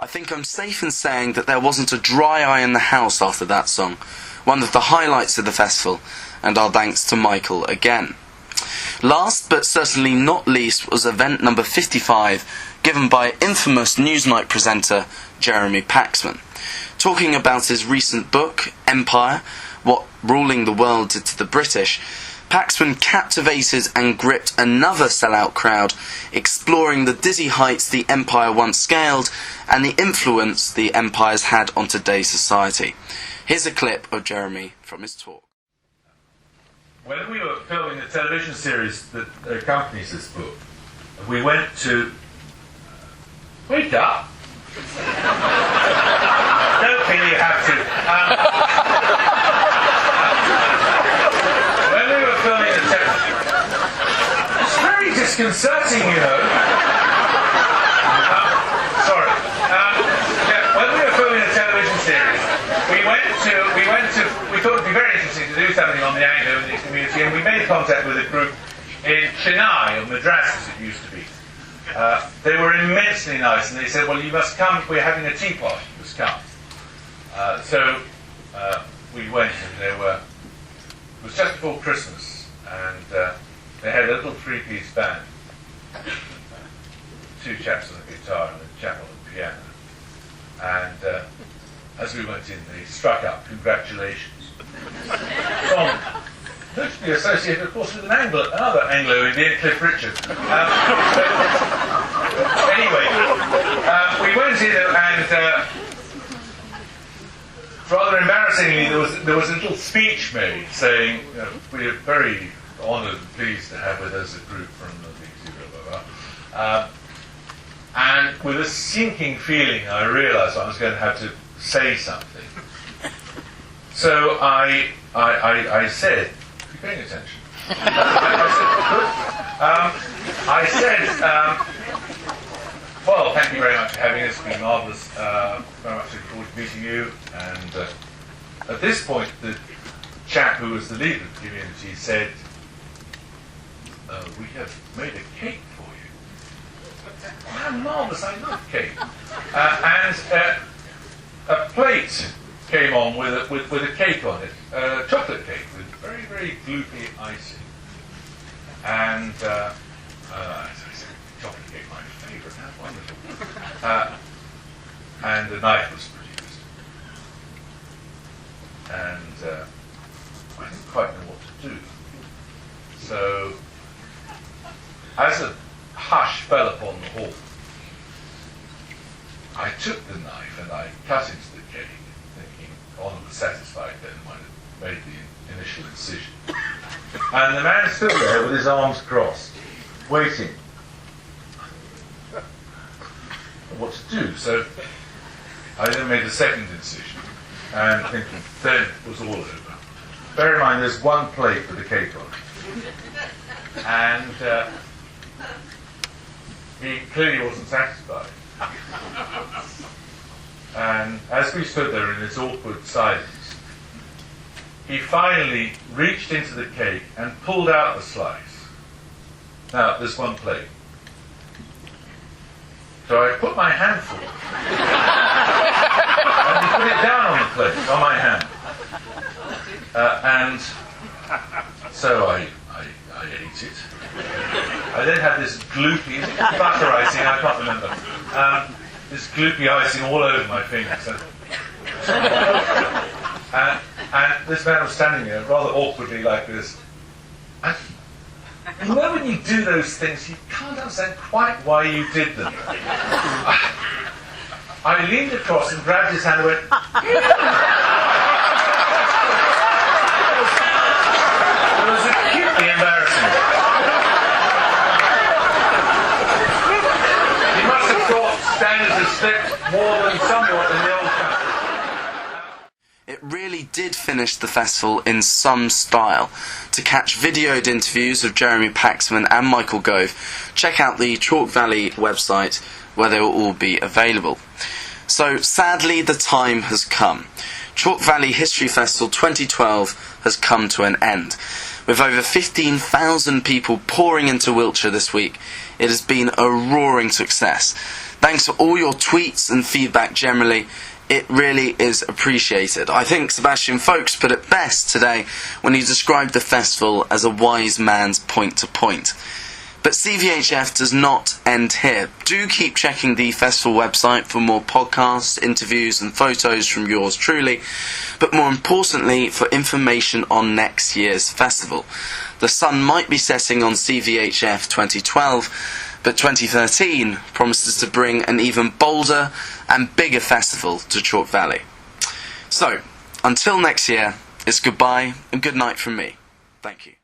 I think I'm safe in saying that there wasn't a dry eye in the house after that song, one of the highlights of the festival, and our thanks to Michael again. Last but certainly not least was event number 55, given by infamous Newsnight presenter Jeremy Paxman. Talking about his recent book, Empire, What Ruling the World Did to the British, Paxman captivated and gripped another sellout crowd, exploring the dizzy heights the empire once scaled and the influence the empire's had on today's society. Here's a clip of Jeremy from his talk. When we were filming the television series that accompanies this book, we went to... Wake up! Don't feel you have to. When we were filming the television... It's very disconcerting, you know. Sorry. When we were filming the television series, we thought it would be very interesting to do something on the Anglo in the community, and we made contact with a group in Chennai, or Madras as it used to be. They were immensely nice, and they said, well, you must come, we're having a tea party, you must come. So we went, and it was just before Christmas, and they had a little three-piece band, two chaps on the guitar and a chap on the piano. And as we went in, they struck up "Congratulations," from notably associated, of course, with another Anglo-Indian, Cliff Richard. Anyway, we went in, and rather embarrassingly, there was a little speech made saying, you know, we are very honoured and pleased to have with us a group from the BBC, blah, blah, blah. And with a sinking feeling, I realised I was going to have to say something. So I said, are you paying attention? I said, well, thank you very much for having us. It's been marvellous. Very much looking forward to meeting you. And at this point, the chap who was the leader of the community said, we have made a cake for you. How marvellous, I love cake. And a plate came on with a cake on it, chocolate cake with very, very gloopy icing. And I said, chocolate cake, my favourite, how wonderful. And a knife was produced. And I didn't quite know what to do. So, as a hush fell upon the hall, I took the knife and I cut into the cake, thinking Honor was satisfied then when it made the initial incision. And the man stood there with his arms crossed, waiting. What to do? So I then made a second incision, and thinking then it was all over. Bear in mind there's one plate with the cake on it. And he clearly wasn't satisfied. And as we stood there in this awkward silence, he finally reached into the cake and pulled out a slice. Now, there's one plate. So I put my hand forward and he put it down on the plate, on my hand. And so I ate it. I then had this gloopy butter icing, I can't remember, this gloopy icing all over my fingers. And this man was standing there rather awkwardly like this. And you know when you do those things, you can't understand quite why you did them. I leaned across and grabbed his hand and went, it was acutely embarrassing. He must have thought standards had slipped more than somewhat in the old country. It really did finish the festival in some style. To catch videoed interviews of Jeremy Paxman and Michael Gove, check out the Chalke Valley website where they will all be available. So sadly the time has come. Chalke Valley History Festival 2012 has come to an end. With over 15,000 people pouring into Wiltshire this week, it has been a roaring success. Thanks for all your tweets and feedback generally. It really is appreciated. I think Sebastian Folkes put it best today when he described the festival as a wise man's point to point. But CVHF does not end here. Do keep checking the festival website for more podcasts, interviews and photos from yours truly, but more importantly for information on next year's festival. The sun might be setting on CVHF 2012, but 2013 promises to bring an even bolder and bigger festival to Chalke Valley. So, until next year, it's goodbye and good night from me. Thank you.